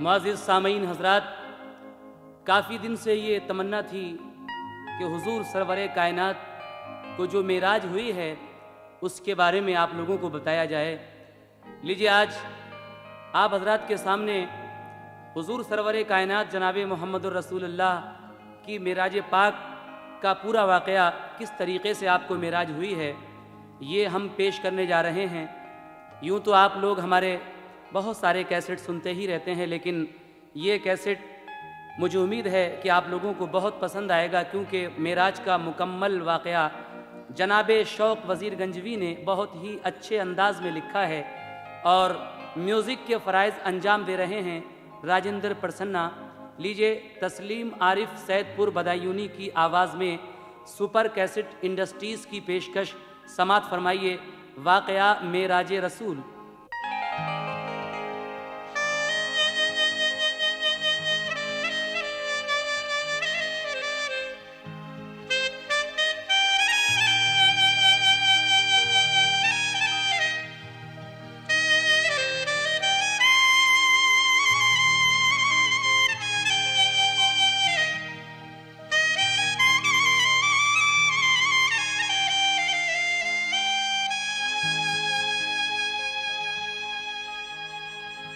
मुअज़्ज़िज़ सामीन हज़रात, काफ़ी दिन से ये तमन्ना थी कि हुज़ूर सरवरे कायनात को जो मेराज हुई है उसके बारे में आप लोगों को बताया जाए। लीजिए, आज आप हज़रात के सामने हुज़ूर सरवरे कायनात जनाब मुहम्मदुर रसूलुल्लाह की मेराज पाक का पूरा वाक़या किस तरीक़े से आपको मेराज हुई है, ये हम पेश करने जा रहे हैं। यूँ तो आप लोग हमारे बहुत सारे कैसेट सुनते ही रहते हैं, लेकिन ये कैसेट मुझे उम्मीद है कि आप लोगों को बहुत पसंद आएगा, क्योंकि मेराज का मुकम्मल वाक़या जनाब शौक़ वज़ीर गंजवी ने बहुत ही अच्छे अंदाज में लिखा है और म्यूज़िक के फ़राइज़ अंजाम दे रहे हैं राजेंद्र प्रसन्ना। लीजिए, तस्लीम आरिफ सैदपुर बदायूनी की आवाज़ में सुपर कैसेट इंडस्ट्रीज़ की पेशकश समात फरमाइए, वाक़या मेराज रसूल।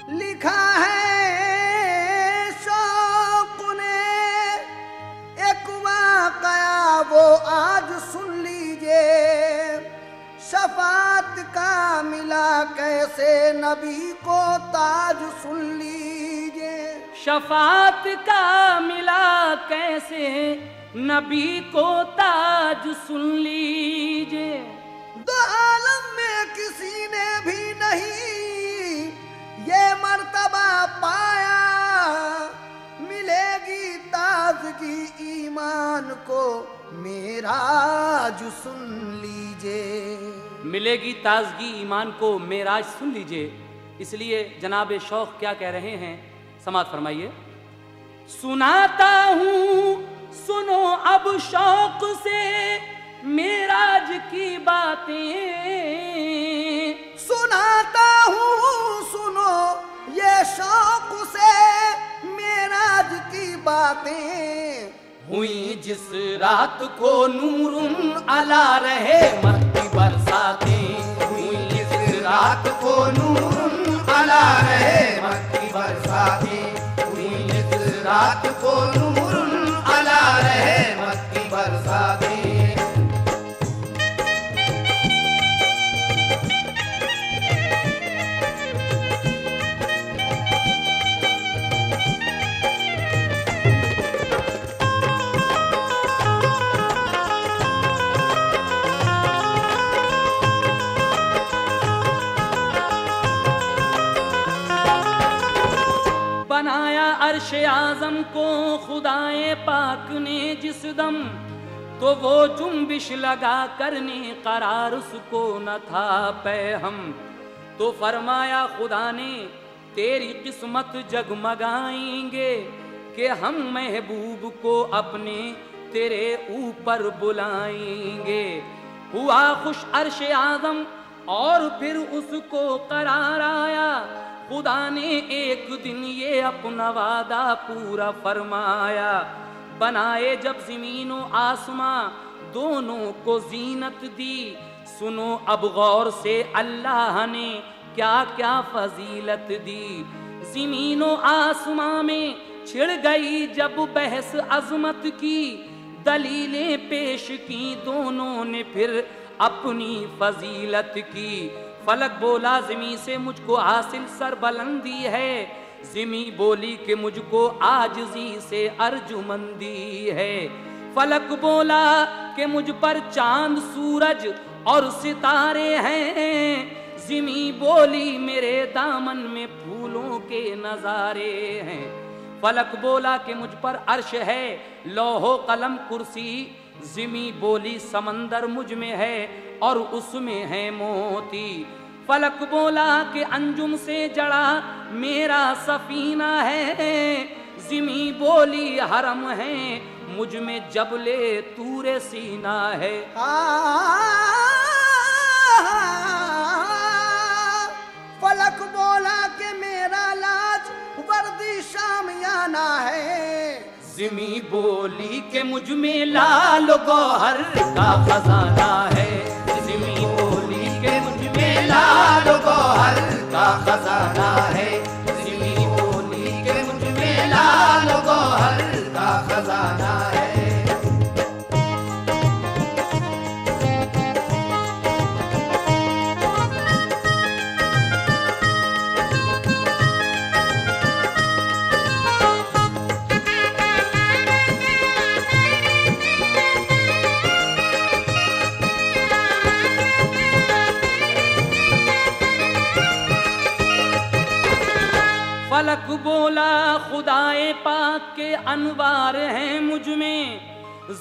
लिखा है शौक़ ने एक वाक़या, वो आज सुन लीजिए। शफ़ाअत का मिला कैसे नबी को ताज, सुन लीजिए। शफ़ाअत का मिला कैसे नबी को ताज, सुन लीजिए। दो आलम में किसी ने भी नहीं ये मर्तबा पाया, मिलेगी ताज़गी ईमान को मेराज, सुन लीजिए। मिलेगी ताज़गी ईमान को मेराज, सुन लीजिए। इसलिए जनाब शौक़ क्या कह रहे हैं, समात फरमाइए। सुनाता हूँ सुनो अब शौक़ से मेराज की बातें, सुनाता हूँ सुनो ये शौक़ से मेराज की बातें। हुई जिस रात को नूरुन अला रहे मत्ती बरसातें, हुई जिस रात को नूरुन अला रहे मत्ती बरसातें, हुई जिस रात को नूरुन अला रहे मत्ती बरसातें। बनाया अर्श आज़म को खुदाए पाक ने जिस दम, तो वो जुम्बिश लगा करने करार उसको न था पैहम। तो फरमाया खुदा ने तेरी किस्मत जगमगाएंगे कि हम महबूब को अपने तेरे ऊपर बुलाएंगे। हुआ खुश अर्श आज़म और फिर उसको करार आया, खुदा ने एक दिन ये अपना वादा पूरा फरमाया। बनाए जब ज़मीनो आसमां दोनों को जीनत दी, सुनो अब गौर से अल्लाह ने क्या क्या फजीलत दी। ज़मीनो आसमां में छिड़ गई जब बहस अज़मत की, दलीलें पेश की दोनों ने फिर अपनी फजीलत की। फलक बोला ज़मी से मुझको हासिल सरबलंदी है, ज़मी बोली कि मुझको आजिज़ी से अर्जुमंदी है। फलक बोला कि मुझ पर चांद सूरज और सितारे हैं, ज़मी बोली मेरे दामन में फूलों के नज़ारे हैं। फलक बोला कि मुझ पर अर्श है लौहो कलम कुर्सी, ज़मी बोली समंदर मुझ में है और उसमें है मोती। फलक बोला कि अंजुम से जड़ा मेरा सफीना है, ज़मी बोली हरम है मुझ में जबले तूरे सीना है। फलक बोला कि मेरा लाज वर्दी जिमी बोली के मुझ में लाल गौहर का खजाना है। जिमी बोली के मुझ में लाल गौहर का खजाना है। जिमी बोली के मुझ में लाल गौहर का खजाना है। फलक बोला खुदाए पाक के अनवार हैं मुझ में।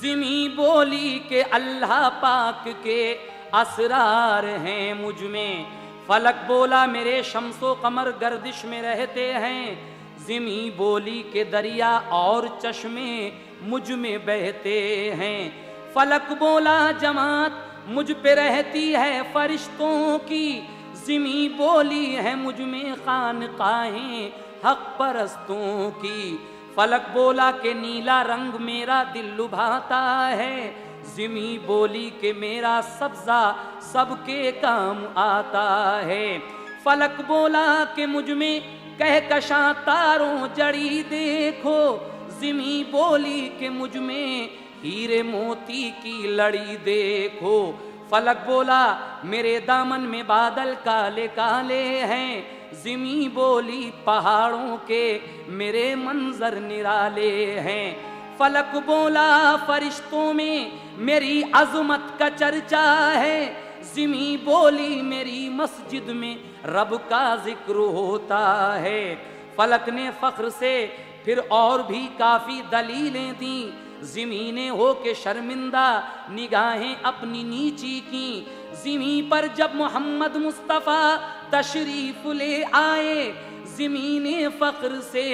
जिमी बोली के अल्लाह पाक के असरार हैं मुझ में। फलक बोला मेरे शम्सो कमर गर्दिश में रहते हैं। जिमी बोली के दरिया और चश्मे मुझ में बहते हैं। फलक बोला जमात मुझ पे रहती है फरिश्तों की। जिमी बोली है मुझ में खानकाहें हक परस्तों की। फलक बोला के नीला रंग मेरा दिल लुभाता है। जिमी बोली के मेरा सब्जा सबके काम आता है। फलक बोला के मुझ में कहकशां तारों जड़ी देखो। जिमी बोली के मुझ में हीरे मोती की लड़ी देखो। फलक बोला मेरे दामन में बादल काले काले हैं। जिमी बोली पहाड़ों के मेरे मंजर निराले हैं। फलक बोला फरिश्तों में मेरी अजमत का चर्चा है। जिमी बोली मेरी मस्जिद में रब का जिक्र होता है। फलक ने फख्र से फिर और भी काफी दलीलें दी। जिमी ने हो के शर्मिंदा निगाहें अपनी नीची की। जिमी पर जब मोहम्मद मुस्तफ़ा तशरीफ ले आए। जिमी ने फख्र से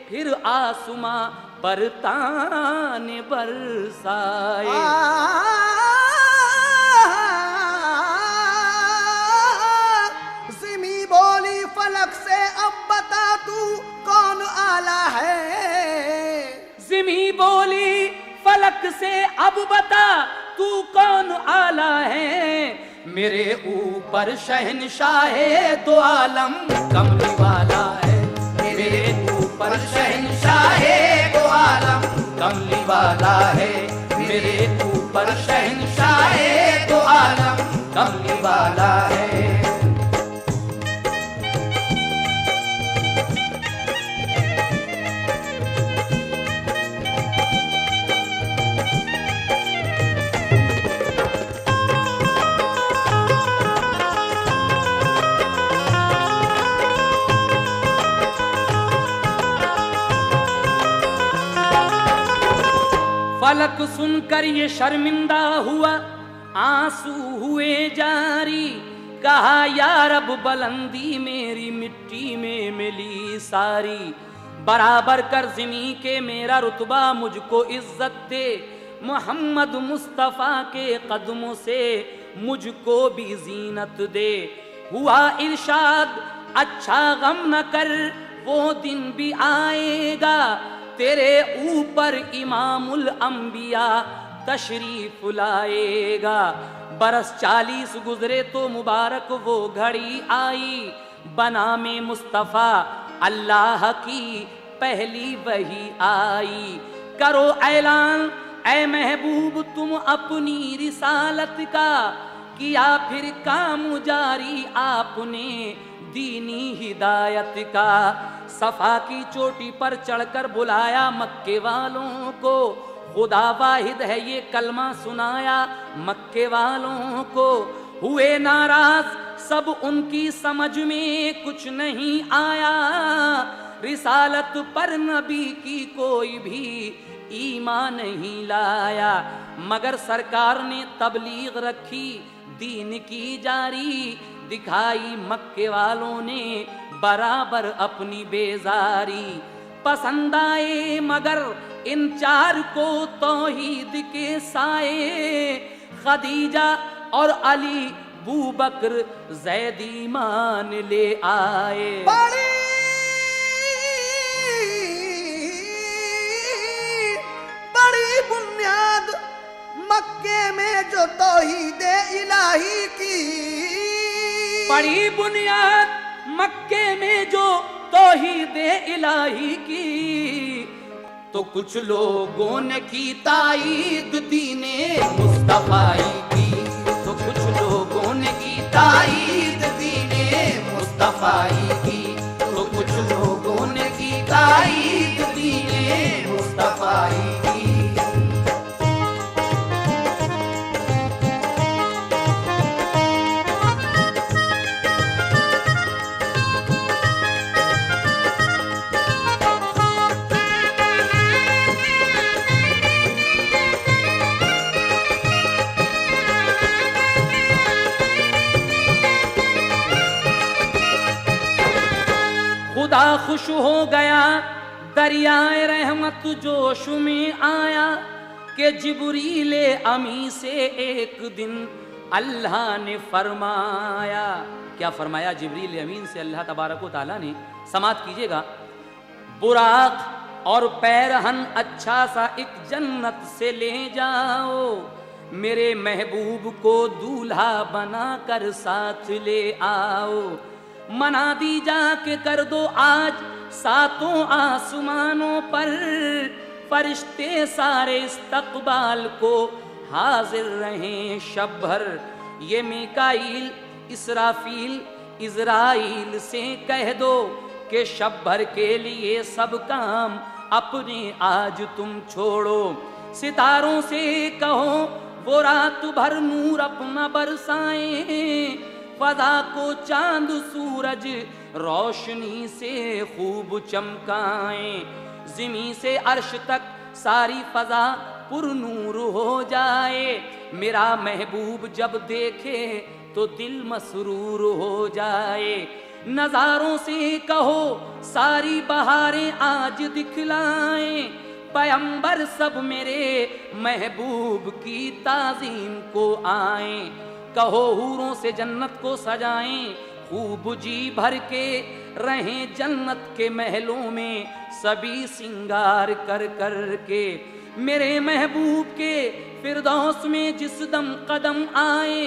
फिर आसमां पर ताने बरसाए। जिमी बोली फलक से अब बता तू कौन आला है। जिमी बोली फलक से अब बता तू कौन आला है। मेरे ऊपर शहनशाहे दो आलम कमली वाला है। मेरे ऊपर शहनशाहे दो आलम कमली वाला है। मेरे ऊपर शहनशाहे दो आलम कमली वाला है। फलक सुनकर ये शर्मिंदा हुआ आंसू हुए जारी। कहा या रब बुलंदी मेरी मिट्टी में मिली सारी। बराबर कर जिमी के मेरा रुतबा मुझको इज्जत दे। मोहम्मद मुस्तफ़ा के कदमों से मुझको भी जीनत दे। हुआ इरशाद अच्छा गम न कर वो दिन भी आएगा। तेरे ऊपर इमामुल अंबिया तशरीफ लाएगा। बरस 40 गुजरे तो मुबारक वो घड़ी आई। बना में मुस्तफ़ा अल्लाह की पहली वही आई। करो ऐलान ऐ महबूब तुम अपनी रिसालत का। किया फिर काम जारी आपने दीनी हिदायत का। सफा की चोटी पर चढ़कर बुलाया मक्के वालों को। खुदा वाहिद है ये कलमा सुनाया मक्के वालों को। हुए नाराज सब उनकी समझ में कुछ नहीं आया। रिसालत पर नबी की कोई भी ईमान नहीं लाया। मगर सरकार ने तबलीग रखी दीन की जारी। दिखाई मक्के वालों ने बराबर अपनी बेजारी। पसंद आए मगर इन चार को तौहीद के साए। खदीजा और अली बू बकर ज़ैद ईमान ले आए। बड़ी मक्के में जो तौहीद इलाही की, पड़ी बुनियाद मक्के में जो तौहीद इलाही की, तो कुछ लोगों ने की ताईद दीने मुस्तफाई की, तो कुछ लोगों ने की ताईद दीने मुस्तफाई की, तो कुछ लोगों ने की ताईद दीने मुस्तफाई की। खुदा खुश हो गया दरियाए रहमत जोश में आया, कि जिब्रीले अमी से एक दिन अल्लाह ने फरमाया। क्या फरमाया जिब्रील अमीन से अल्लाह तबारक व तआला ने? समात कीजिएगा। बुराक और पैरहन अच्छा सा एक जन्नत से ले जाओ, मेरे महबूब को दूल्हा बना कर साथ ले आओ। मना दी जाके कर दो आज सातों आसमानों पर, फरिश्ते सारे इस्तकबाल को हाजिर रहें शब भर। ये मीकाईल इसराफील इज़राइल से कह दो कि शब भर के लिए सब काम अपने आज तुम छोड़ो। सितारों से कहो वो रात भर नूर अपना बरसाएं, फजा को चांद सूरज रोशनी से खूब चमकाएं। ज़मीं से अर्श तक सारी फजा पुरनूर हो जाए, मेरा महबूब जब देखे तो दिल मसरूर हो जाए। नज़ारों से कहो सारी बहारें आज दिखलाएं, पैगंबर सब मेरे महबूब की ताज़ीम को आए। कहो हूरों से जन्नत को सजाएं, खूब जी भर के रहें जन्नत के महलों में सभी सिंगार कर कर के। मेरे महबूब के फिरदौस में जिस दम कदम आए,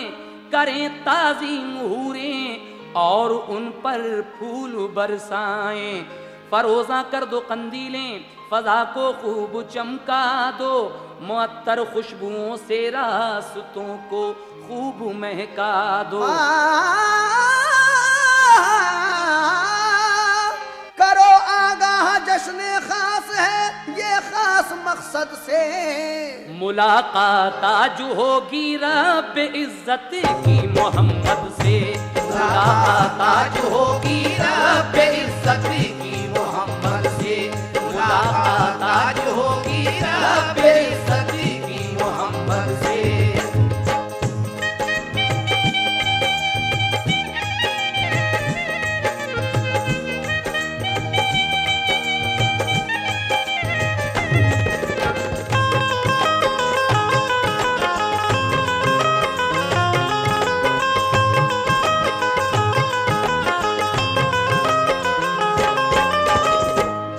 करें ताज़ीम हूरें और उन पर फूल बरसाएं। फरोज़ा कर दो कंदीलें, फजा को खूब चमका दो, मुअत्तर खुशबुओं से रास्तों को खूब महका दो। करो आगाह जश्न खास है ये खास मकसद से, मुलाकात आज होगी रब इज्जत की मोहम्मद से। मुलाकात आज होगी रब इज्जत की मोहम्मद से। मुलाकात आज होगी रब इज्जत की मोहम्मद से।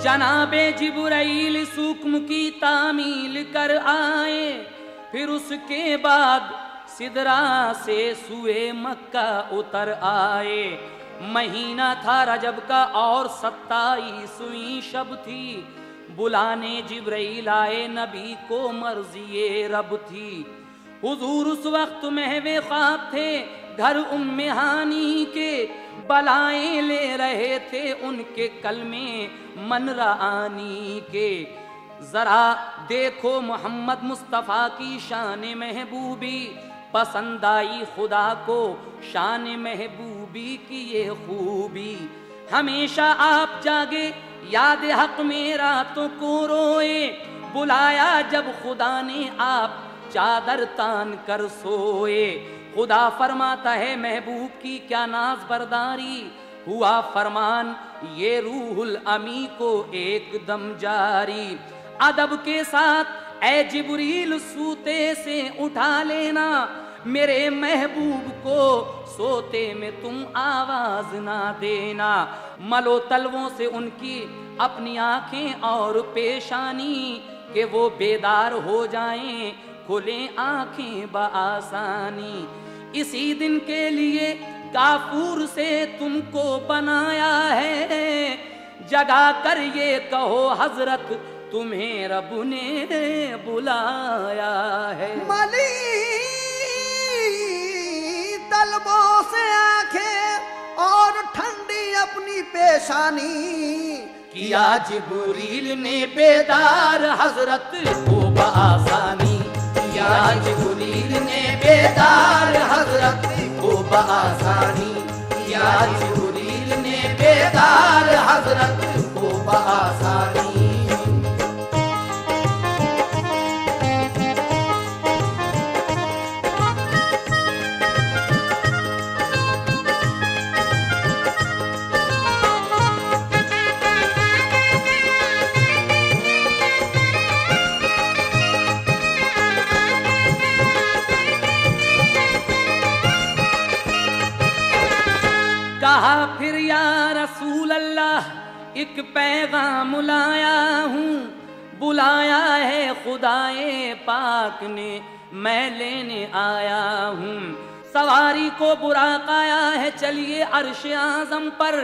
जनाबे जिब्राइल सूक्ष्म की तामील कर आए, फिर उसके बाद सिदरा से सुए मक्का उतर आए। महीना था रजब का और 27वीं शब थी, बुलाने जिब्राइल आए नबी को मर्ज़िए रब थी। हुजूर उस वक्त महवे ख्वाब थे घर उम्मे हानी के, बलाएं ले रहे थे उनके कलमे मनरानी के। जरा देखो मोहम्मद मुस्तफ़ा की शान महबूबी, पसंद आई खुदा को शान महबूबी की ये खूबी। हमेशा आप जागे याद हक में रातों को रोए, बुलाया जब खुदा ने आप चादर तान कर सोए। खुदा फरमाता है महबूब की क्या नाज बरदारी, हुआ फरमान ये रूहुल अमी को एकदम जारी। अदब के साथ ए जिब्रील सूते से उठा लेना, मेरे महबूब को सोते में तुम आवाज ना देना। मलो तलवों से उनकी अपनी आंखें और पेशानी, कि वो बेदार हो जाएं खुले आंखें बआसानी। इसी दिन के लिए काफूर से तुमको बनाया है, जगा कर ये कहो हजरत तुम्हें रब ने बुलाया है। मली तलबों से आंखें और ठंडी अपनी पेशानी, किया जिब्रील ने बेदार हजरत को बआसानी। किया जिब्रील ने बेदार हजरत को बआसानी। किया जिब्रील ने बेदार हजरत को बआसानी। कहा फिर या रसूल अल्लाह, एक पैगाम लाया हूँ, बुलाया है खुदाए पाक ने, मैं लेने आया हूँ। सवारी को बुराक आया है, चलिए अर्श आज़म पर,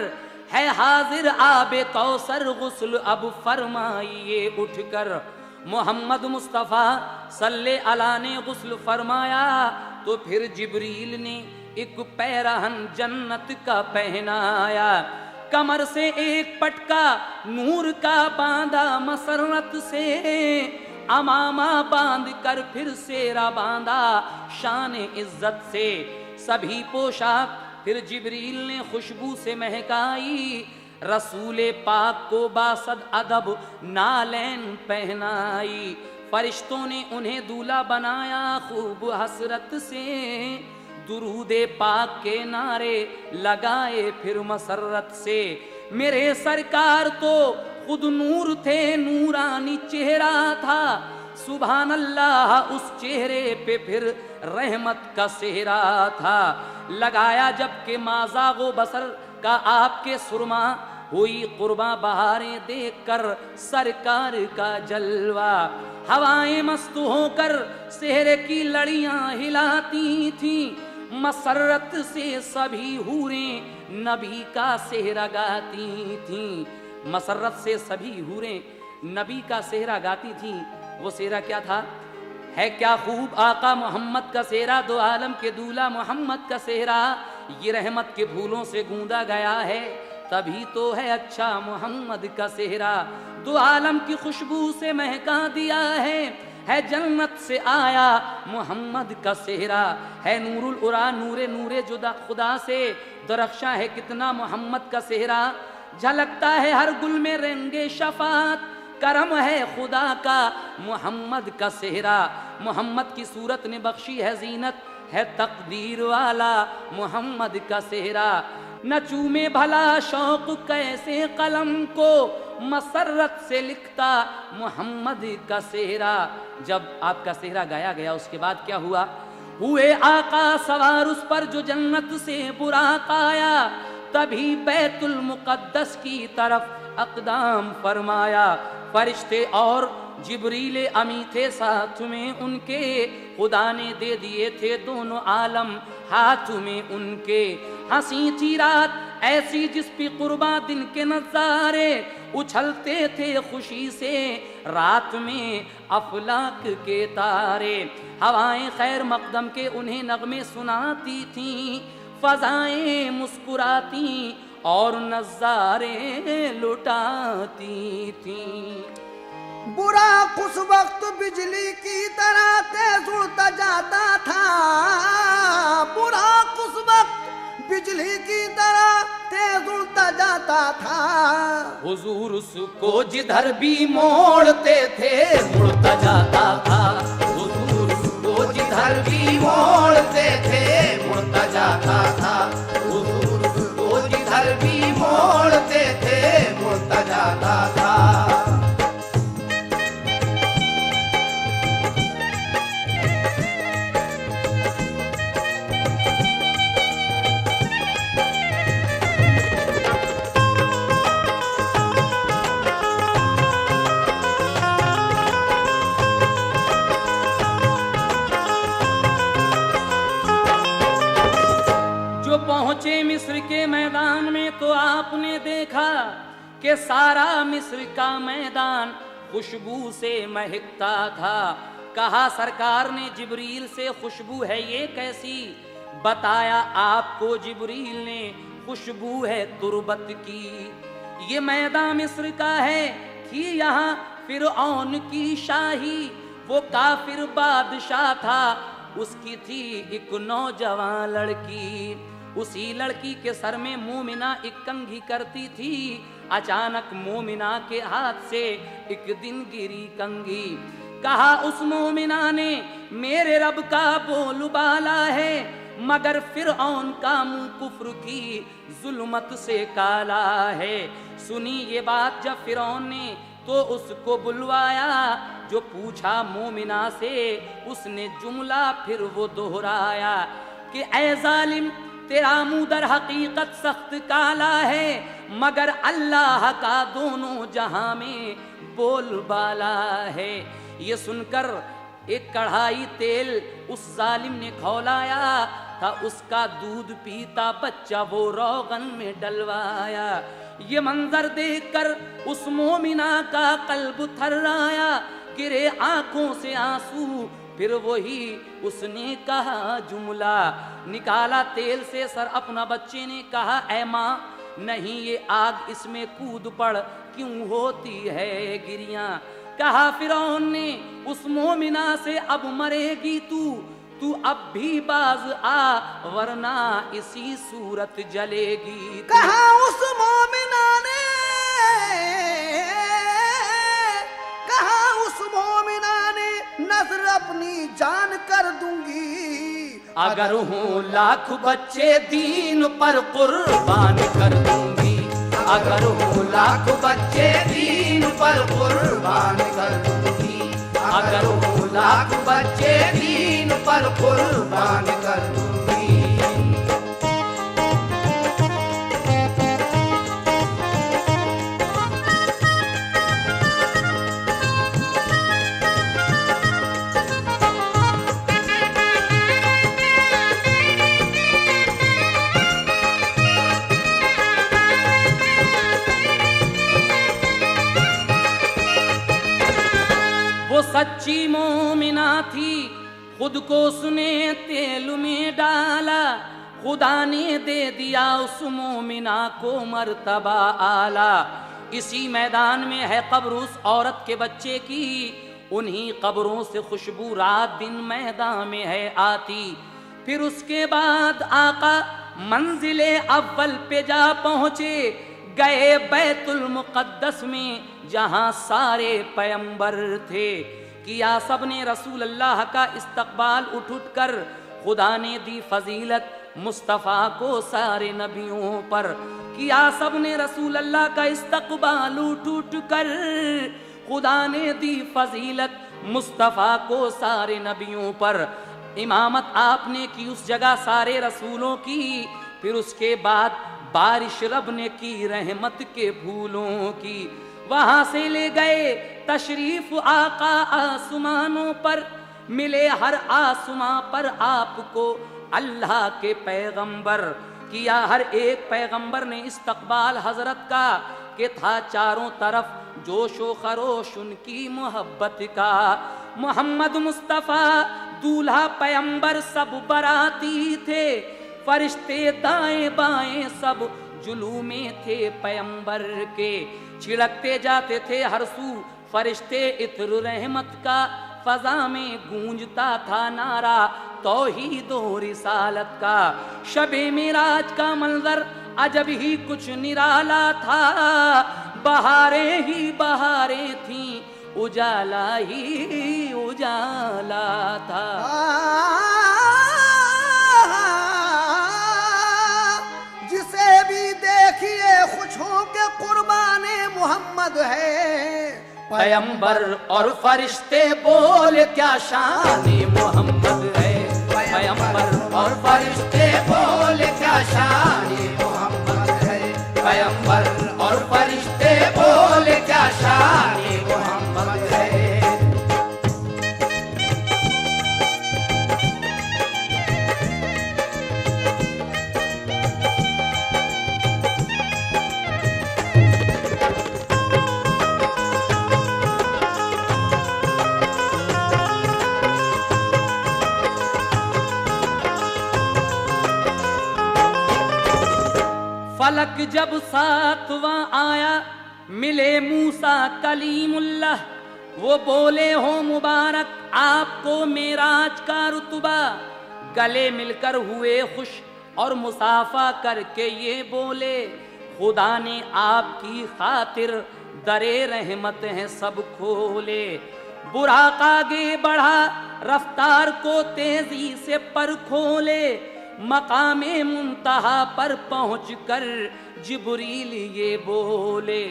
है हाजिर आबे कौसर गुस्ल अब फरमाइए उठकर। मोहम्मद मुस्तफ़ा सल्ले अला ने गुस्ल फरमाया, तो फिर जिब्रील ने एक पैरहन जन्नत का पहनाया। कमर से एक पटका नूर का बांधा मसरत से, अमामा बांध कर फिर सेरा बांधा शान इज्जत से। सभी पोशाक फिर जिब्रील ने खुशबू से महकाई, रसूले पाक को बासद अदब नालैन पहनाई। फरिश्तों ने उन्हें दूल्हा बनाया खूब हसरत से, दुरूदे पाक के नारे लगाए फिर मसरत से। मेरे सरकार तो खुद नूर थे, नूरानी चेहरा था, सुभान अल्लाह उस चेहरे पे फिर रहमत का सेहरा था। लगाया जबकि माज़ागो बसर का आपके सुरमा, हुई कुर्बा बहारें देखकर सरकार का जलवा। हवाएं मस्त होकर सेहरे की लड़ियां हिलाती थीं, मसरत से सभी हूरें नबी का सेहरा गाती थीं। मसरत से सभी हूरें नबी का सेहरा गाती थीं। वो सेहरा क्या था? है क्या खूब आका मोहम्मद का सेहरा, दो आलम के दूल्हा मोहम्मद का सेहरा। ये रहमत के फूलों से गूंदा गया है, तभी तो है अच्छा मोहम्मद का सेहरा। दो आलम की खुशबू से महका दिया है जन्नत से आया मोहम्मद का सेहरा। है नूरुल उरा नूरे नूरे जुदा खुदा से, दरख्शा है कितना मोहम्मद का सेहरा। झलकता है हर गुल में रंगे शफात, करम है खुदा का मोहम्मद का सेहरा। मोहम्मद की सूरत ने बख्शी है जीनत, है तकदीर वाला मोहम्मद का सेहरा। न चूमे भला शौक कैसे कलम को, मसरत से लिखता मोहम्मद का सेहरा। जब आपका सेहरा गाया गया उसके बाद क्या हुआ? हुए आका सवार उस पर जो जन्नत से बुराक आया, तभी बैतुल मुकद्दस की तरफ अक़दाम फरमाया। फरिश्ते और जिब्रील अमी थे साथ में उनके, खुदा ने दे दिए थे दोनों आलम हाथ में उनके। हंसी थी रात ऐसी जिस पे कुर्बा दिन के नजारे, उछलते थे खुशी से रात में अफलाक के तारे। हवाएं खैर मकदम के उन्हें नगमे सुनाती थीं, फजाएं मुस्कुराती और नजारे लुटाती थीं। बुरा उस वक्त बिजली की तरह तेज उड़ता जाता था, बुरा उस वक्त बिजली की तरह तेज उड़ता जाता था। हुजूर उसको जिधर भी मोड़ते थे मुड़ता जाता था। हुजूर उसको जिधर भी मोड़ते थे मुड़ता जाता था। हुजूर उसको जिधर भी मोड़ते थे मुड़ता जाता था। पहुंचे मिस्र के मैदान में तो आपने देखा कि सारा मिस्र का मैदान खुशबू से महकता था। कहा सरकार ने जिब्रील से खुशबू है ये कैसी? बताया आपको जिब्रील ने खुशबू है तुरबत की। ये मैदान मिस्र का है कि यहाँ फिरऔन की शाही, वो काफिर बादशाह था, उसकी थी एक नौजवान लड़की। उसी लड़की के सर में मोमिना एक कंघी करती थी। अचानक मोमिना के हाथ से एक दिन गिरी कंघी। कहा उस मोमिना ने मेरे रब का बोलबाला है, मगर फिरऔन का मुंह कुफ्र की जुल्मत से काला है। सुनी ये बात जब फिरऔन ने तो उसको बुलवाया। जो पूछा मोमिना से उसने जुमला फिर वो दोहराया कि ऐ जालिम तेरा मुंह दर हकीकत सख्त काला है, मगर अल्लाह का दोनों जहां में बोलबाला है। ये सुनकर एक कढ़ाई तेल उस जालिम ने खौलाया था, उसका दूध पीता बच्चा वो रोगन में डलवाया। ये मंजर देखकर उस मोमिना का कल्ब थर्राया, गिरे आंखों से आंसू। फिर वही उसने कहा जुमला, निकाला तेल से सर अपना। बच्चे ने कहा ऐ माँ नहीं ये आग, इसमें कूद पड़, क्यों होती है गिरियां? कहा फिरौन ने उस मोमिना से अब मरेगी तू अब भी बाज आ, वरना इसी सूरत जलेगी। कहा उस मोमिना ने, कहा उस मोमिना ने नजर अपनी जान कर दूंगी, अगर हूँ लाख बच्चे दीन पर कुर्बान कर दूंगी। अगर हूँ लाख बच्चे दीन पर कुर्बान कर दूंगी, अगर हूँ लाख बच्चे दीन पर कुर्बान कर दूंगी। वो सच्ची मोमिना थी, खुद को उसने तेल में डाला। खुदा ने दे दिया उस मोमिना को मर्तबा आला। इसी मैदान में है कब्र उस औरत के बच्चे की, उन्हीं कब्रों से खुशबू रात दिन मैदान में है आती। फिर उसके बाद आका मंजिले अव्वल पे जा पहुंचे, गए बैतुल मुक़द्दस में जहां सारे पैगंबर थे। किया सबने रसूल अल्लाह का इस्तकबाल उठ उठ कर, खुदा ने दी फजीलत मुस्तफ़ा को सारे नबियों पर। किया सबने रसूल अल्लाह का इस्तकबाल उठ उठ कर, खुदा ने दी फजीलत मुस्तफ़ा को सारे नबियों पर। इमामत आपने की उस जगह सारे रसूलों की। फिर उसके बाद बारिश रब ने की रहमत के फूलों की। वहां से ले गए तशरीफ आका आसमानों पर, मिले हर आसमां पर आपको अल्लाह के पैगंबर। किया हर एक पैगंबर ने इस्तकबाल हजरत का, कि था चारों तरफ जोशो खरोश उनकी मोहब्बत का। मोहम्मद मुस्तफ़ा दूल्हा पैगंबर सब बराती थे, फरिश्ते दाएं बाएं सब जुलूमे थे पैगंबर के। छिड़कते जाते थे हर सू फरिश्ते इत्र रहमत का, फजा में गूंजता था नारा तौहीद और रिसालत का। शबे मिराज का मंजर अजब ही कुछ निराला था, बहारें ही बहारें थीं, उजाला ही उजाला था। जिसे भी देखिए खुश हो के कुर्बाने मोहम्मद है। पैगंबर और फरिश्ते बोले क्या शान मोहम्मद है। पैगंबर और फरिश्ते बोले क्या शान मोहम्मद है। पैगंबर और फरिश्ते बोले क्या शान मोहम्मद है। फलक जब सातवां आया, मिले मूसा कलीमुल्लाह, वो बोले हो मुबारक आपको मेराज का रुतबा। गले मिलकर हुए खुश और मुसाफा करके ये बोले, खुदा ने आपकी खातिर दरे रहमत है सब खोले। बुराक आगे बढ़ा रफ्तार को तेजी से पर खोले, मकामे मुंतहा पर पहुंचकर जिब्रील ये बोले।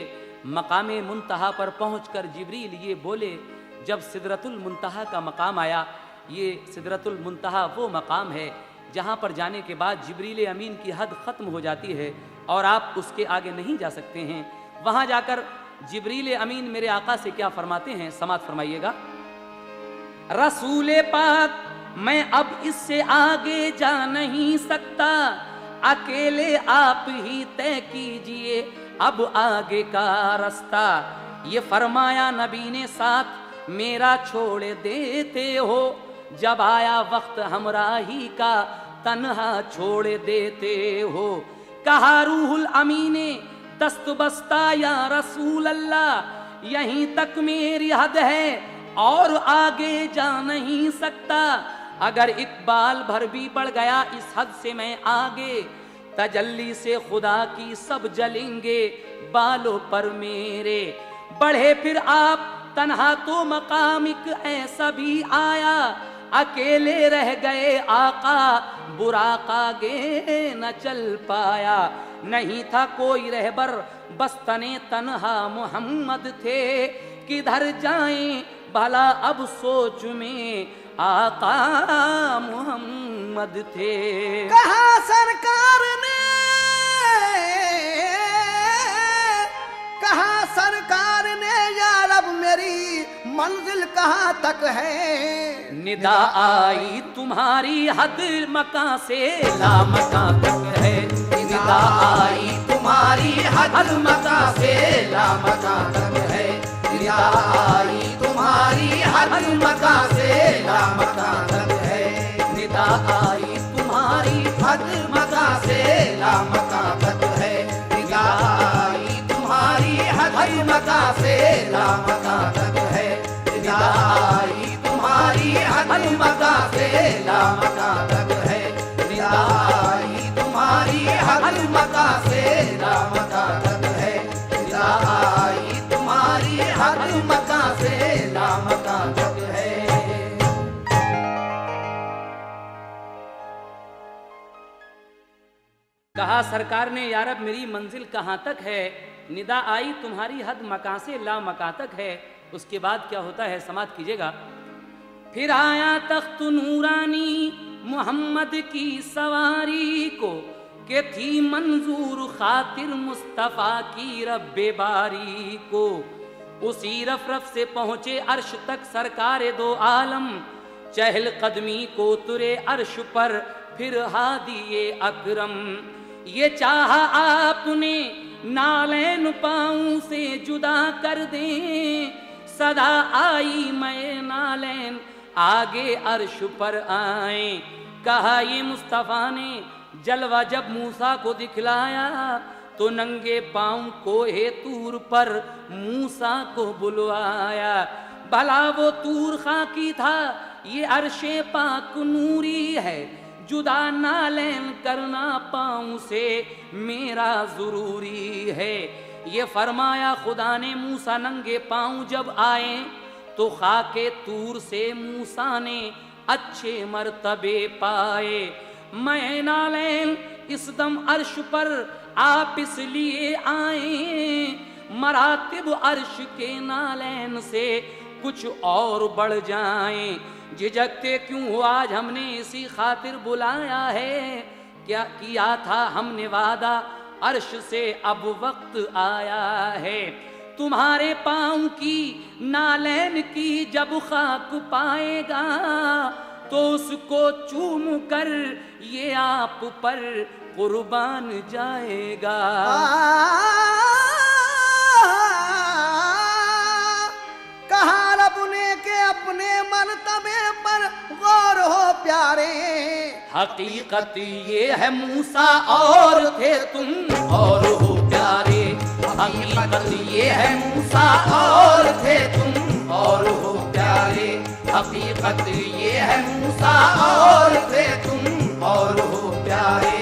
मकामे मुंतहा पर पहुंचकर जिब्रील ये बोले। जब सिदरतुल मुंतहा का मकाम आया, ये सिदरतुल मुंतहा वो मकाम है जहाँ पर जाने के बाद जिब्रील अमीन की हद ख़त्म हो जाती है और आप उसके आगे नहीं जा सकते हैं। वहाँ जाकर जिब्रील अमीन मेरे आका से क्या फरमाते हैं, समात फरमाइएगा। रसूल पाक मैं अब इससे आगे जा नहीं सकता, अकेले आप ही तय कीजिए अब आगे का रास्ता। ये फरमाया नबी ने साथ मेरा छोड़ देते हो, जब आया वक्त हमराही का तन्हा छोड़ देते हो। कहा रूहुल अमीने दस्त बस्ता या रसूल अल्लाह, यहीं तक मेरी हद है और आगे जा नहीं सकता। अगर इकबाल भर भी बढ़ गया इस हद से मैं आगे, तजल्ली से खुदा की सब जलेंगे बालों पर मेरे। बढ़े फिर आप तन्हा तो मकामिक ऐसा भी आया, अकेले रह गए आका बुराक आगे न चल पाया। नहीं था कोई रहबर बस तने तन्हा मोहम्मद थे, किधर जाएं भला अब सोच में आका मोहम्मद थे। कहा सरकार ने, कहा सरकार ने या रब मेरी मंजिल कहाँ तक है। निदा आई तुम्हारी हद मकां से ला मकां तक है। निदा आई तुम्हारी हद मकां से ला मकां तक है। निदा आई तुम्हारी हद मकां से ला मकां तक है। निदा आई तुम्हारी हद मकां से ला मकां तक है। निदा आई तुम्हारी हद मकां से ला मकां तक है। निदा आई तुम्हारी हद मकां से ला मकां तक है। निदा आई तुम्हारी हद मकां से ला मकां तक है। निदा आई तुम्हारी हद मकां से ला मकां तक है। कहा सरकार ने या रब मेरी मंजिल कहाँ तक है। निदा आई तुम्हारी हद मकां से ला मकां तक है। उसके बाद क्या होता है, समात कीजिएगा। फिर आया तख्त नूरानी मोहम्मद की सवारी को, के थी मंजूर खातिर मुस्तफ़ा की रब्बे बारी को। उसी रफ से पहुंचे अर्श तक सरकारे दो आलम, चहल कदमी को तुरे अर्श पर फिर हादिए अकरम। ये चाहा आपने नालैन पाँव से जुदा कर दें, सदा आई मैं नालैन आगे अर्श पर आए। कहा ये मुस्तफ़ा ने जलवा जब मूसा को दिखलाया, तो नंगे पाँव कोहे तूर पर मूसा को बुलवाया। भला वो तूर खाकी था, ये अर्शे पाक नूरी है, जुदा नालैन करना पाँव से मेरा जरूरी है। ये फरमाया खुदा ने मूसा नंगे पाँव जब आए, तो खाके तूर से मूसा ने अच्छे मर्तबे पाए। मैं नालैन इस दम अर्श पर आप इसलिए आए, मरातिब अर्श के नालैन से कुछ और बढ़ जाएं। झिझकते क्यों आज हमने इसी खातिर बुलाया है, क्या किया था हमने वादा अर्श से अब वक्त आया है। तुम्हारे पाँव की नालैन की जब खाक पाएगा, तो उसको चूम कर ये आप पर कुर्बान जाएगा। कहा रब ने के अपने मर्तबे पर गौर और हो प्यारे। हकीकत ये है मूसा और थे तुम और हो प्यारे। हकीकत ये है मूसा और थे तुम और हो प्यारे। हकीकत ये है मूसा और थे तुम और हो प्यारे।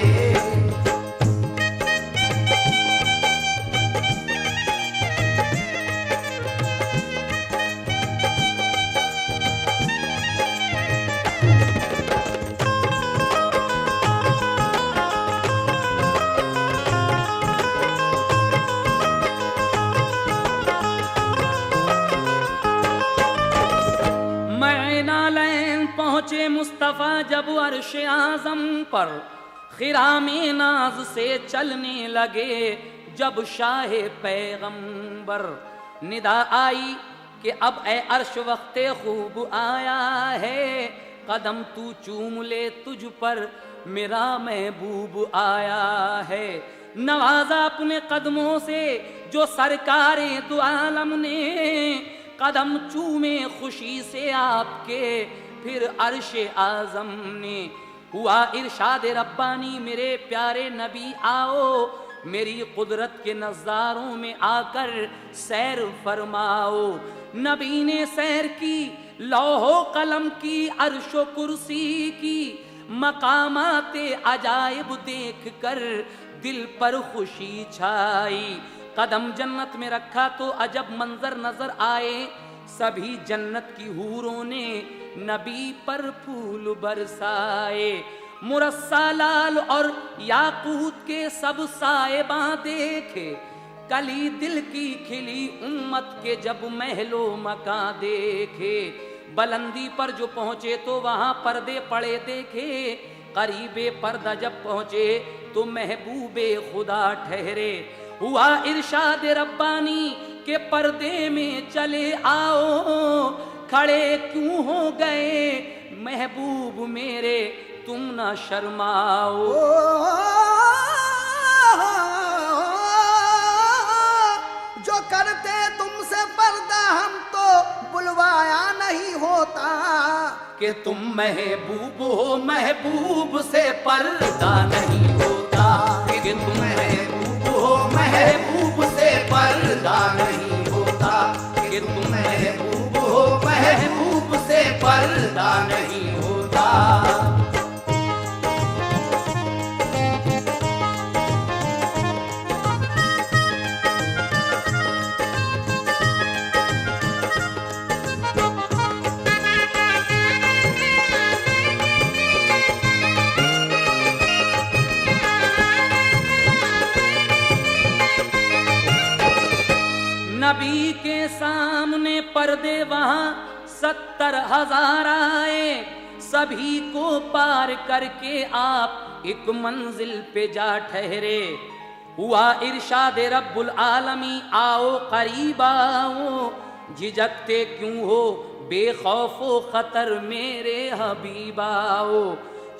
पहुंचे मुस्तफा जब अर्श आजम पर, खिरामे नाज से चलने लगे जब शाहे पैगंबर। निदा आई कि अब ए अर्श वक्ते खूब आया है, कदम तू चूम ले तुझ पर मेरा महबूब आया है। नवाजा अपने कदमों से जो सरकारे दो आलम ने, कदम चूमे खुशी से आपके फिर अर्शे आजम ने। हुआ इरशाद रब्बानी मेरे प्यारे नबी आओ, मेरी कुदरत के नज़ारों में आकर सैर फरमाओ। नबी ने सैर की लौहो कलम की, अर्शो कुर्सी की, मकामाते अजायब देख कर दिल पर खुशी छाई। कदम जन्नत में रखा तो अजब मंजर नजर आए, सभी जन्नत की हूरों ने नबी पर फूल बरसाए। मुरस्सा लाल और याकूत के सब साहिबा देखे, कली दिल की खिली उम्मत के जब महलो मका देखे। बुलंदी पर जो पहुंचे तो वहां पर्दे पड़े देखे, करीबे पर्दा जब पहुंचे तो महबूबे खुदा ठहरे। हुआ इरशाद रब्बानी के पर्दे में चले आओ, खड़े क्यों हो गए महबूब मेरे तुम ना शर्माओ। जो करते तुमसे पर्दा हम तो बुलवाया नहीं होता, कि तुम महबूब हो महबूब से पर्दा नहीं होता। कि तुम महबूब हो महबूब से पर्दा नहीं होता। कि तुम महबूब हो महबूब से पर्दा नहीं होता। नबी के सामने पर्दे वहां 70,000 आए, सभी को पार करके आप एक मंजिल पे जा ठहरे। हुआ इरशाद रब्बुल आलमी आओ करीब आओ, झिझकते क्यों हो बेखौफो खतर मेरे हबीब आओ।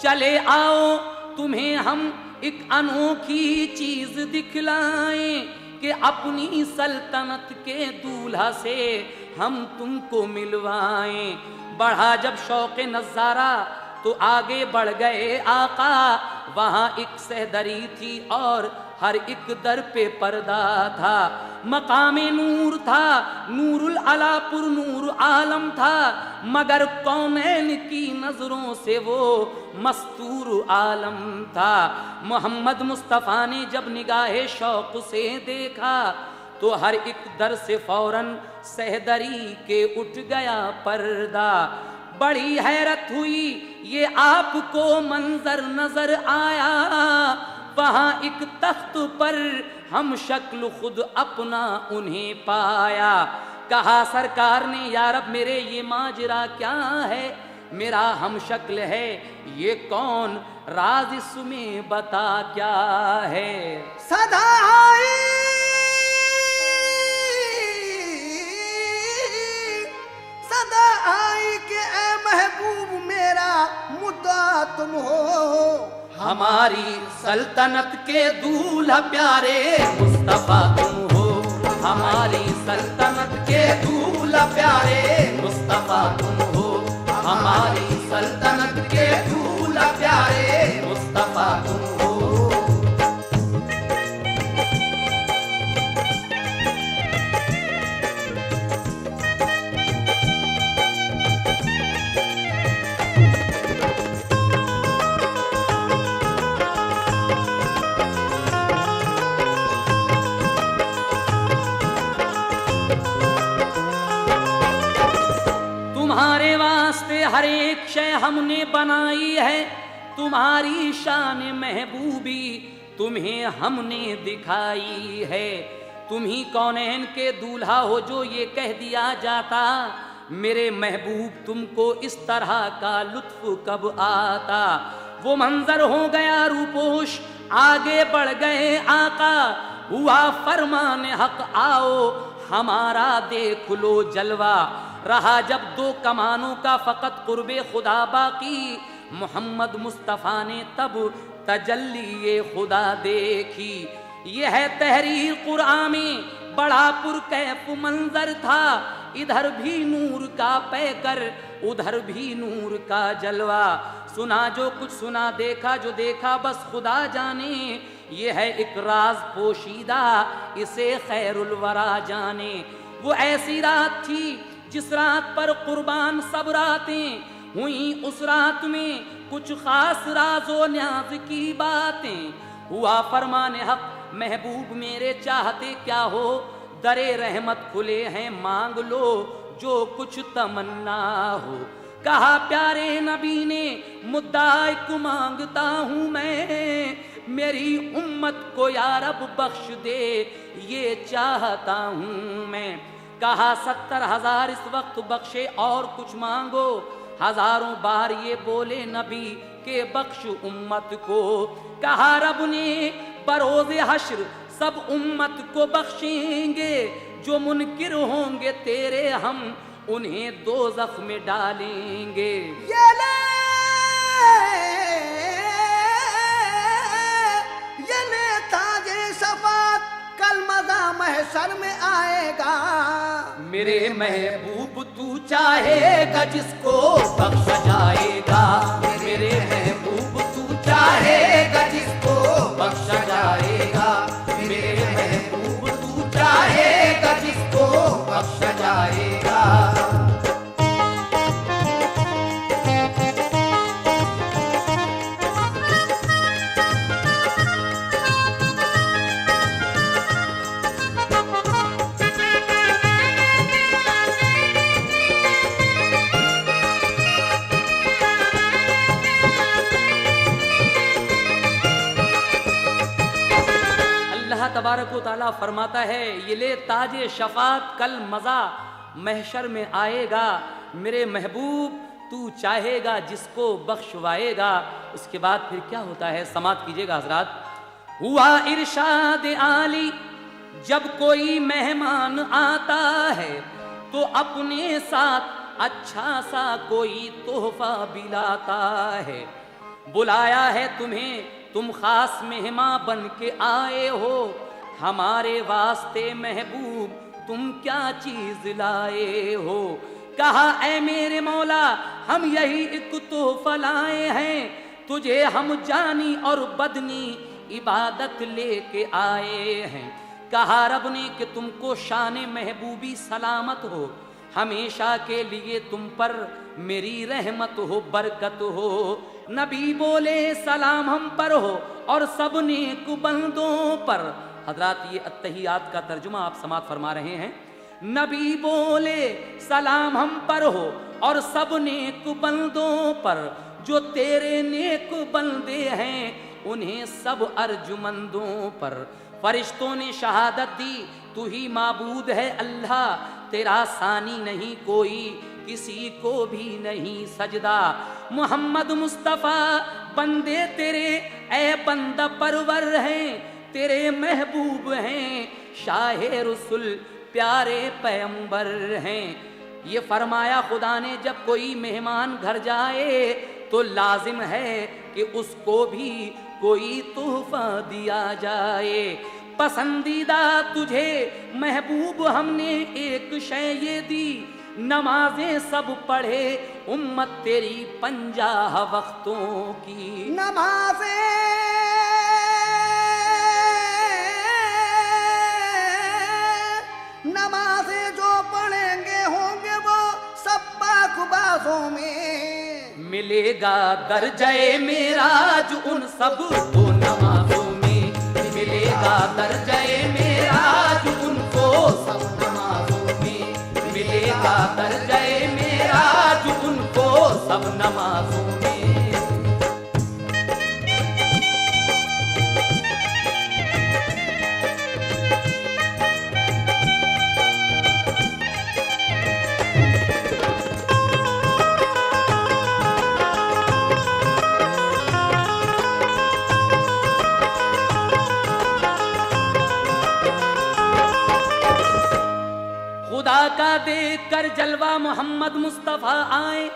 चले आओ तुम्हें हम एक अनोखी चीज दिखलाएं, कि अपनी सल्तनत के दूल्हा से हम तुमको मिलवाएं। बढ़ा जब शौक़े नज़ारा तो आगे बढ़ गए आका, वहाँ एक सहदरी थी और हर एक दर पे पर्दा था। मकामे नूर था, नूरुल अलापुर नूर आलम था, मगर कौनैन की नजरों से वो मस्तूर आलम था। मोहम्मद मुस्तफ़ा ने जब निगाहे शौक से देखा तो हर एक दर से फौरन सहदरी के उठ गया पर्दा। बड़ी हैरत हुई ये आपको मंजर नजर आया, वहां एक तख्त पर हम शक्ल खुद अपना उन्हें पाया। कहा सरकार ने या रब मेरे ये माजरा क्या है, मेरा हम शक्ल है ये कौन, राज इसमें बता क्या है। सदा आई के ए महबूब मेरा मुद्दा तुम हो, हमारी सल्तनत के दूल्हा प्यारे मुस्तफा तुम हो। हमारी सल्तनत के दूल्हा प्यारे मुस्तफा तुम हो। हमारी सल्तनत के दूल्हा प्यारे मुस्तफा तुम हो। तुम्हारे वास्ते हर एक शय हमने बनाई है, तुम्हारी शान महबूबी तुम्हें हमने दिखाई है। तुम ही कौनैन के दूल्हा हो जो ये कह दिया जाता, मेरे महबूब तुमको इस तरह का लुत्फ कब आता। वो मंजर हो गया रूपोश, आगे बढ़ गए आका, हुआ फरमान हक आओ हमारा देख लो जलवा। रहा जब दो कमानों का फकत कुर्बे खुदा बाकी, मोहम्मद मुस्तफ़ा ने तब तजल्ली ये खुदा देखी। ये है तहरीर कुरान में, बड़ा पुरकैफ मंजर था, इधर भी नूर का पैकर उधर भी नूर का जलवा। सुना जो कुछ सुना, देखा जो देखा बस खुदा जाने, ये है एक राज पोशीदा इसे खैरुल वरा जाने। वो ऐसी रात थी जिस रात पर कुर्बान सब रातें हुई, उस रात में कुछ खास राजो न्याज की बातें। हुआ फरमान हक महबूब मेरे चाहते क्या हो, दरे रहमत खुले हैं मांग लो जो कुछ तमन्ना हो। कहा प्यारे नबी ने मुद्दा एक मांगता हूँ मैं, मेरी उम्मत को या रब बख्श दे ये चाहता हूँ मैं। कहा 70,000 इस वक्त बख्शे और कुछ मांगो, हजारों बार ये बोले नबी के बख्श उम्मत को। कहा रब ने बरोज़े हश्र सब उम्मत को बख्शेंगे, जो मुनकिर होंगे तेरे हम उन्हें दोज़ख में डालेंगे। ये ले ताजे शफात कल मज़ा महशर में आएगा। मेरे महबूब तू चाहेगा जिसको बख्श जाएगा, मेरे महबूब तू चाहेगा जिसको बख्श जाएगा, मेरे महबूब तू चाहेगा जिसको बख्श जाएगा। तबारक व तआला फरमाता है ये ले ताजे शफात कल मज़ा महशर में आएगा, मेरे महबूब तू चाहेगा जिसको बख्शवाएगा। उसके बाद फिर क्या होता है समात कीजिएगा हजरात। हुआ इरशाद आली जब कोई मेहमान आता है तो अपने साथ अच्छा सा कोई तोहफा भी लाता है। बुलाया है तुम्हें तुम खास मेहमान बन के आए हो, हमारे वास्ते महबूब तुम क्या चीज लाए हो। कहा ऐ मेरे मौला हम यही एक तोहफा लाए हैं, तुझे हम जानी और बदनी इबादत लेके आए हैं। कहा रब ने कि तुमको शान महबूबी सलामत हो, हमेशा के लिए तुम पर मेरी रहमत हो बरकत हो। नबी बोले सलाम हम पर हो और सब नेक बंदों पर। हजरात ये अत्तहियात का तर्जुमा आप समात फरमा रहे हैं। नबी बोले सलाम हम पर हो और सब नेक बंदों पर, जो तेरे नेक बंदे हैं उन्हें सब अर्जुमंदों पर। फरिश्तों ने शहादत दी तू ही माबूद है अल्लाह, तेरा सानी नहीं कोई किसी को भी नहीं सजदा। मोहम्मद मुस्तफ़ा बंदे तेरे ए बंदा परवर हैं, तेरे महबूब हैं शाहे रसूल प्यारे पैगंबर हैं। ये फरमाया खुदा ने जब कोई मेहमान घर जाए तो लाजिम है कि उसको भी कोई तोहफा दिया जाए। पसंदीदा तुझे महबूब हमने एक शय ये दी, नमाजें सब पढ़े उम्मत तेरी 50 वक्तों की। नमाजें जो पढ़ेंगे होंगे वो सब पाकबाजों में। मिलेगा दर्जाए मेराज उन सब को नमाजों में, मिलेगा दर्जाए मेराज उनको सब नमाजों में मिलेगा दर्जाए मेराज उनको सब नमाजों में। खुदा का देख कर जलवा मोहम्मद मुस्तफा आए,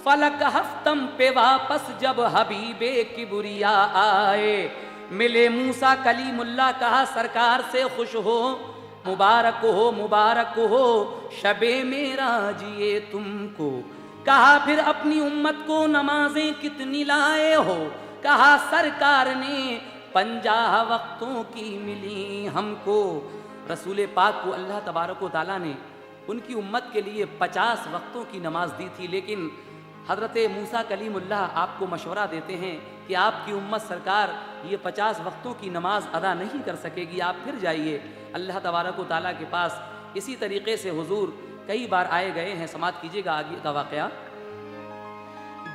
फलक हफ्तम पे वापस जब हबीबे किबरिया आए। मिले मूसा कलीमुल्लाह, कहा सरकार से खुश हो, मुबारक हो मुबारक हो शबे मेराज ये तुमको। कहा फिर अपनी उम्मत को नमाजें कितनी लाए हो, कहा सरकार ने 50 वक्तों की मिली हमको। रसूल पाक को अल्लाह तबारक व तआला ने उनकी उम्मत के लिए 50 वक्तों की नमाज दी थी, लेकिन हज़रत मूसा कलीमुल्लाह आपको मशवरा देते हैं कि आपकी उम्मत सरकार ये 50 वक्तों की नमाज अदा नहीं कर सकेगी, आप फिर जाइए अल्लाह तबारक व तआला के पास। इसी तरीके से हुजूर कई बार आए गए हैं। समात कीजिएगा आगे का वाक़या।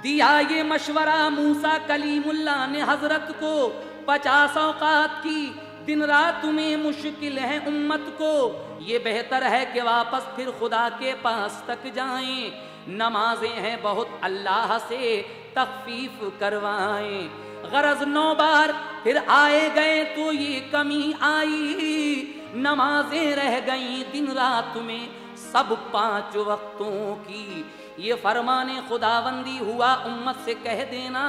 दिया ये मशवरा मूसा कलीमुल्लाह ने हजरत को, 50 औकात की दिन रात में मुश्किल है उम्मत को, ये बेहतर है कि वापस फिर खुदा के पास तक जाएं। नमाजें हैं बहुत अल्लाह से तखफीफ करवाएं। गरज 9 बार फिर आए गए तो ये कमी आई, नमाजें रह गई दिन रात में सब 5 वक्तों की। ये फरमाने खुदाबंदी हुआ उम्मत से कह देना,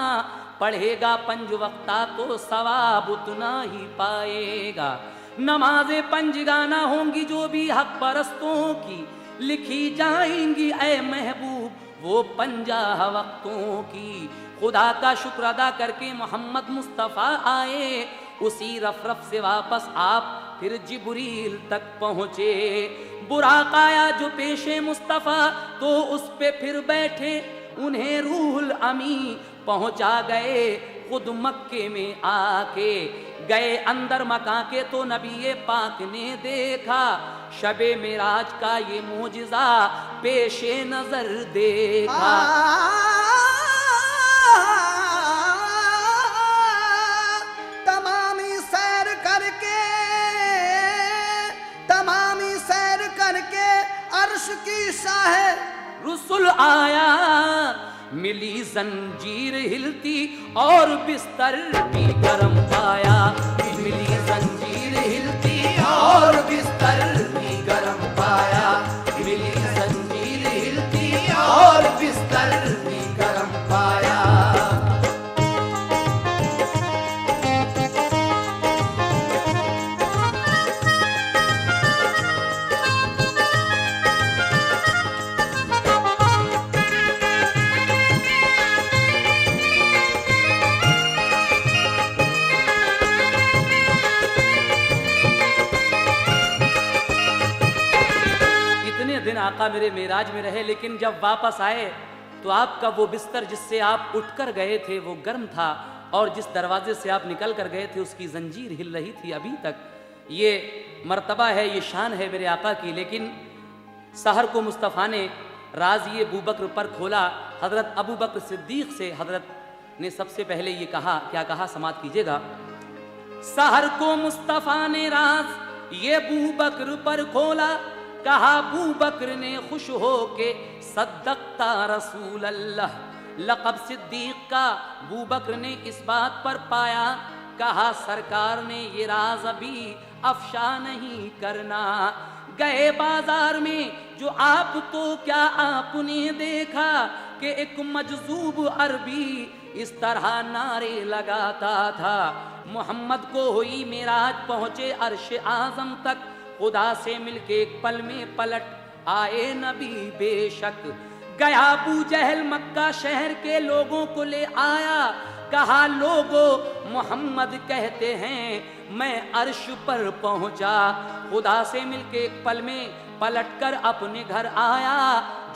पढ़ेगा 5 वक्ता तो सवाब उतना ही पाएगा। नमाजें पंजगाना होंगी जो भी हक परस्तों की, लिखी जाएंगी ए महबूब वो 50 वक्तों की। खुदा का शुक्र अदा करके मोहम्मद मुस्तफ़ा आए, उसी रफ से वापस आप फिर जिब्रील तक पहुँचे। बुराक आया जो पेशे मुस्तफ़ा तो उस पे फिर बैठे, उन्हें रूहुल अमी पहुंचा गए खुद मक्के में आके। गए अंदर मका के तो नबी पाक ने देखा, शबे मेराज का ये मोजिज़ा पेशे नजर देखा। तमामी सैर करके अर्श की शाह रसूल आया, मिली जंजीर हिलती और बिस्तर भी गरम पाया। मिली जंजीर हिलती और बिस्तर भी गरम पाया। मिली जंजीर हिलती और बिस्तर भी गरम पाया। आका मेरे मेराज में रहे, लेकिन जब वापस आए तो आपका वो बिस्तर जिससे आप उठकर गए थे वो गर्म था, और जिस दरवाजे से आप निकल कर गए थे उसकी जंजीर हिल रही थी अभी तक। ये मर्तबा है, ये शान है मेरे आका की। लेकिन सहर को मुस्तफ़ा ने राज ये अबू बकर पर खोला। हज़रत अबू बकर सिद्दीक़ से हज़रत ने सबसे पहले ये कहा, क्या कहा समात कीजिएगा। सहर को मुस्तफ़ा ने राज ये अबू बकर पर खोला, कहा अबू बकर ने खुश हो के सद्दक़ता रसूल अल्लाह। लक़ब सिद्दीक़ का अबू बकर ने इस बात पर पाया, कहा सरकार ने ये राज अभी अफ़शा नहीं करना। गए बाजार में जो आप तो क्या आपने देखा कि एक मजजूब अरबी इस तरह नारे लगाता था। मोहम्मद को हुई मेराज, पहुँचे अर्श आज़म तक, खुदा से मिलके एक पल में पलट आए नबी बेशक। गया अबू जहल मक्का शहर के लोगों को ले आया, कहा लोगों मोहम्मद कहते हैं मैं अर्श पर पहुंचा, खुदा से मिलके एक पल में पलटकर अपने घर आया।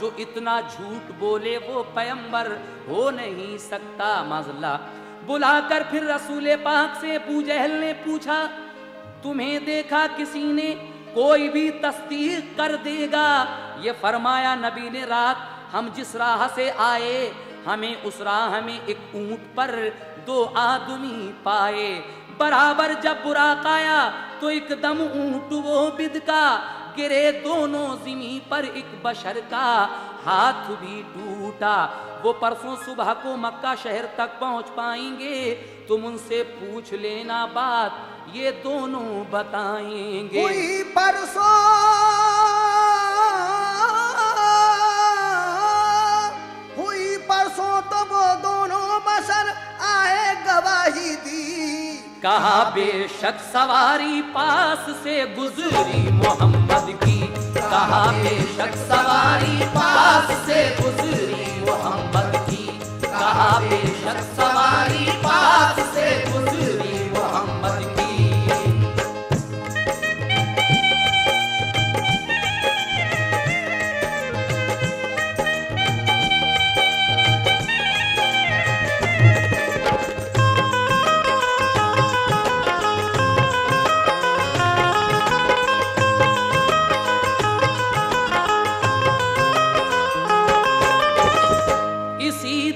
जो इतना झूठ बोले वो पैगंबर हो नहीं सकता। माज़ल्लाह। बुलाकर फिर रसूल पाक से अबू जहल ने पूछा, तुम्हें देखा किसी ने, कोई भी तस्दीक कर देगा। ये फरमाया नबी ने, रात हम जिस राह से आए हमें उस राह में एक ऊंट पर 2 आदमी पाए। बराबर जब बुराक आया तो एकदम ऊंट वो बिदका, गिरे दोनों ज़मीन पर, एक बशर का हाथ भी टूटा। वो परसों सुबह को मक्का शहर तक पहुंच पाएंगे, तुम उनसे पूछ लेना बात, ये दोनों बताएंगे। हुई परसों तो वो दोनों बशर आए, गवाही दी। कहा बेशक सवारी पास से गुजरी मोहम्मद की, कहा बेशक सवारी पास से गुजरी मोहम्मद की, कहा बेशक सवारी पास से गुजरी मोहम्मद की।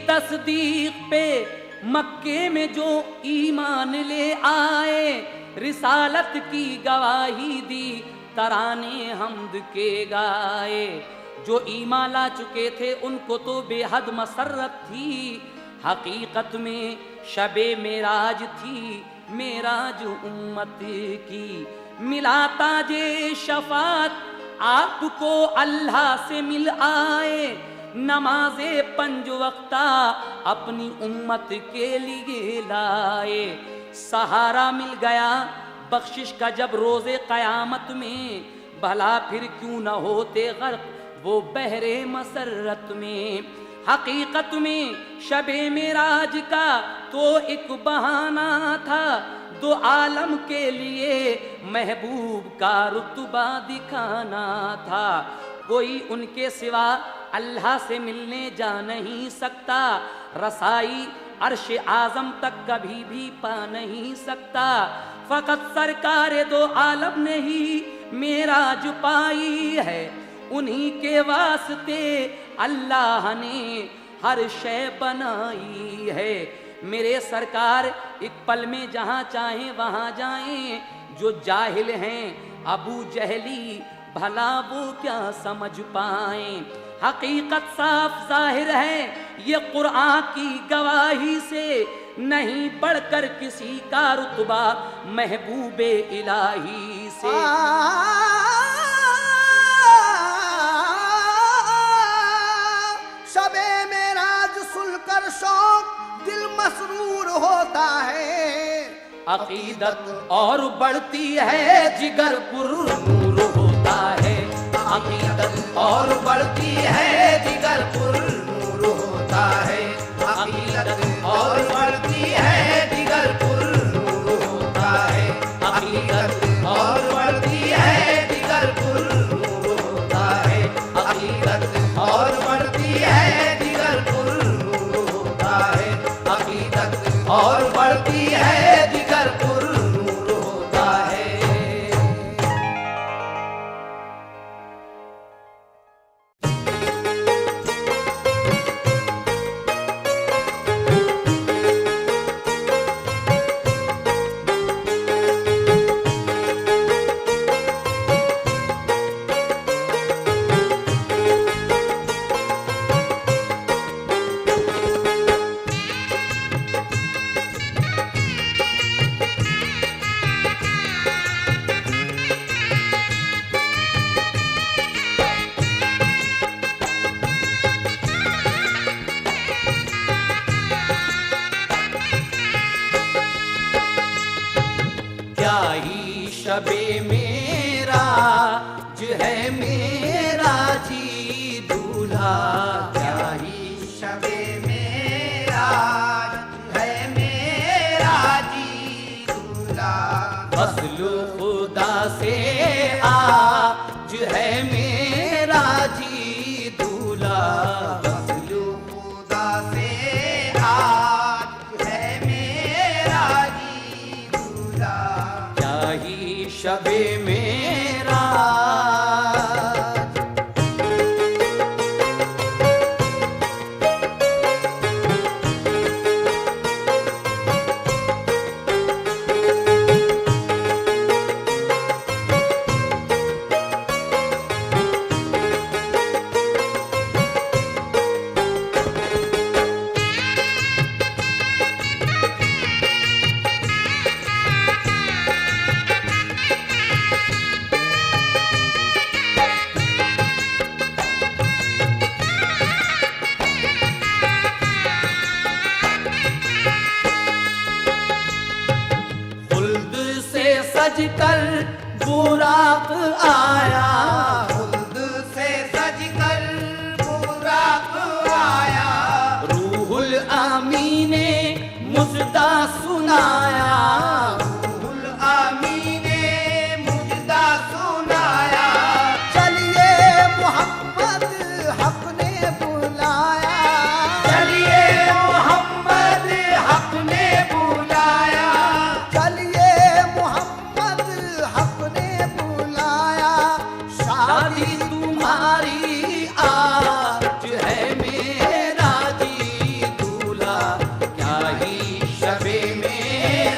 तस्दीक पे मक्के में जो ईमान ले आए, रिसालत की गवाही दी, तराने हमद के गाए। जो ईमान ला चुके थे उनको तो बेहद मसरत थी, हकीकत में शबे मेराज थी, मेराज उम्मत की। मिला ताजे शफात आपको अल्लाह से मिल आए, नमाज़े 5 वक्ता अपनी उम्मत के लिए लाए। सहारा मिल गया बख्शिश का जब रोज़े क़यामत में, भला फिर क्यों न होते गर्क वो बहरे मसरत में। हकीकत में शबे मेराज का तो एक बहाना था, 2 आलम के लिए महबूब का रुतबा दिखाना था। कोई उनके सिवा अल्लाह से मिलने जा नहीं सकता, रसाई अर्श आज़म तक कभी भी पा नहीं सकता। फ़कत सरकार 2 आलम ने ही मेराज पाई है, उन्हीं के वास्ते अल्लाह ने हर शय बनाई है। मेरे सरकार एक पल में जहाँ चाहें वहाँ जाएं, जो जाहिल हैं अबू जहली भला वो क्या समझ पाएं। हकीकत साफ जाहिर है ये कुरान की गवाही से, नहीं बढ़कर किसी का रुतबा महबूबे इलाही से। शबे मेराज सुनकर शौक दिल मसरूर होता है, अकीदत और बढ़ती है जिगर पुरनूर होता है। अकीदत और बढ़ती है जिगर पुरनूर होता है, अकीदत और बढ़ती है जिगर पुरनूर होता है, अकीदत और बढ़ती है जिगर पुरनूर होता है, अकीदत और बढ़ती है जिगर पुरनूर होता है, अकीदत और बढ़ती है जिगर पुरनूर होता है। शबे मेराज है मेरा दूल्हा क्या ही शबे मेराज है मेरा जी दूल्हा। फजलो खुदा से आज है मेरा जी दूल्हा। फजलो खुदा से आज है मेरा जी दूल्हा। क्या ही शबे मेरा। खुल्द से सजकर बुराक आया। खुद से सजकर बुराक आया। रूहुल आमी ने मुजदा सुनाया। रूहुल आमी ने मुजदा सुनाया। चलिए मोहम्मद हक ने बुलाया। चलिए मोहम्मद हक ने बुलाया। चलिए मोहम्मद हक ने बुलाया। शादी तुम्हारी आज है मेरा जी दूल्हा। क्या ही शबे मेरा।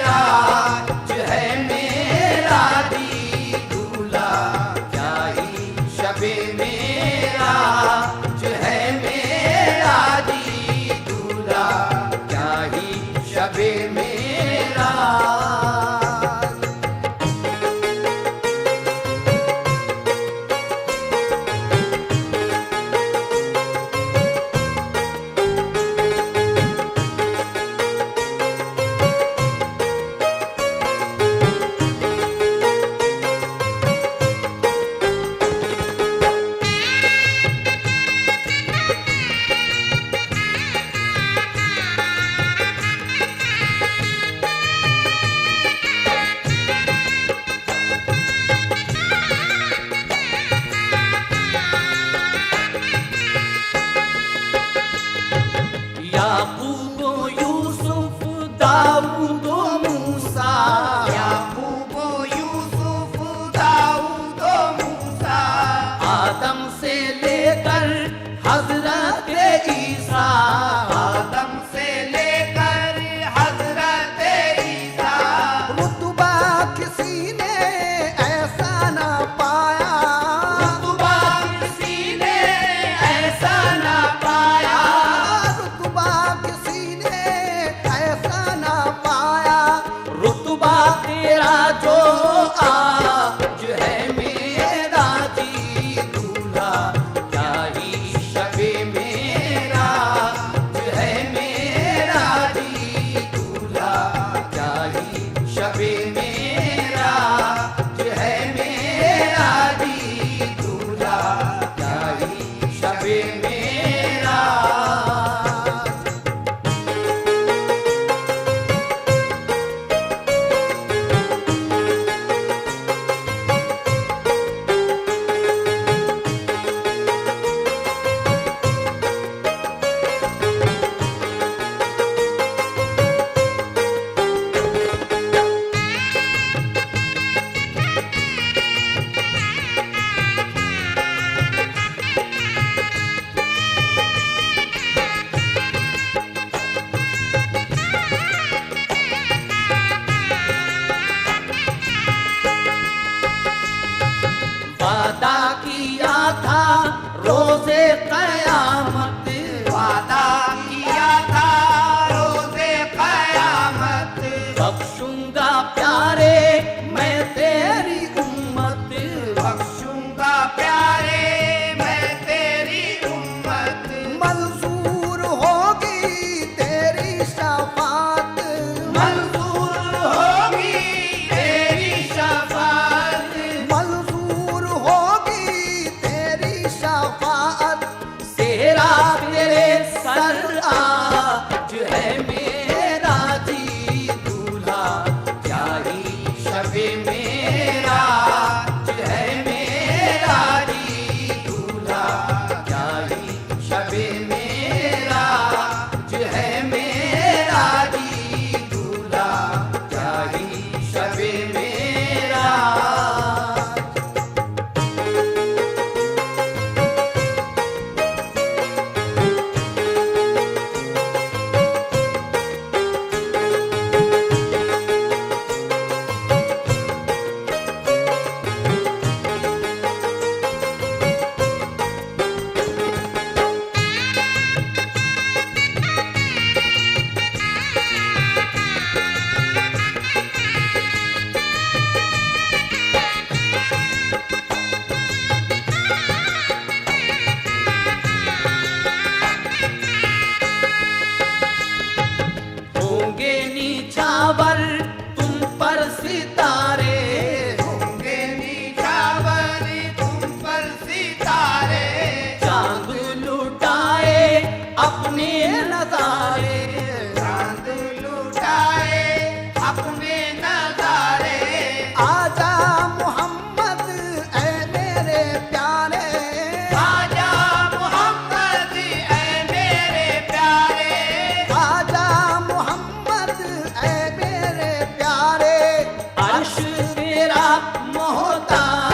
मोहताज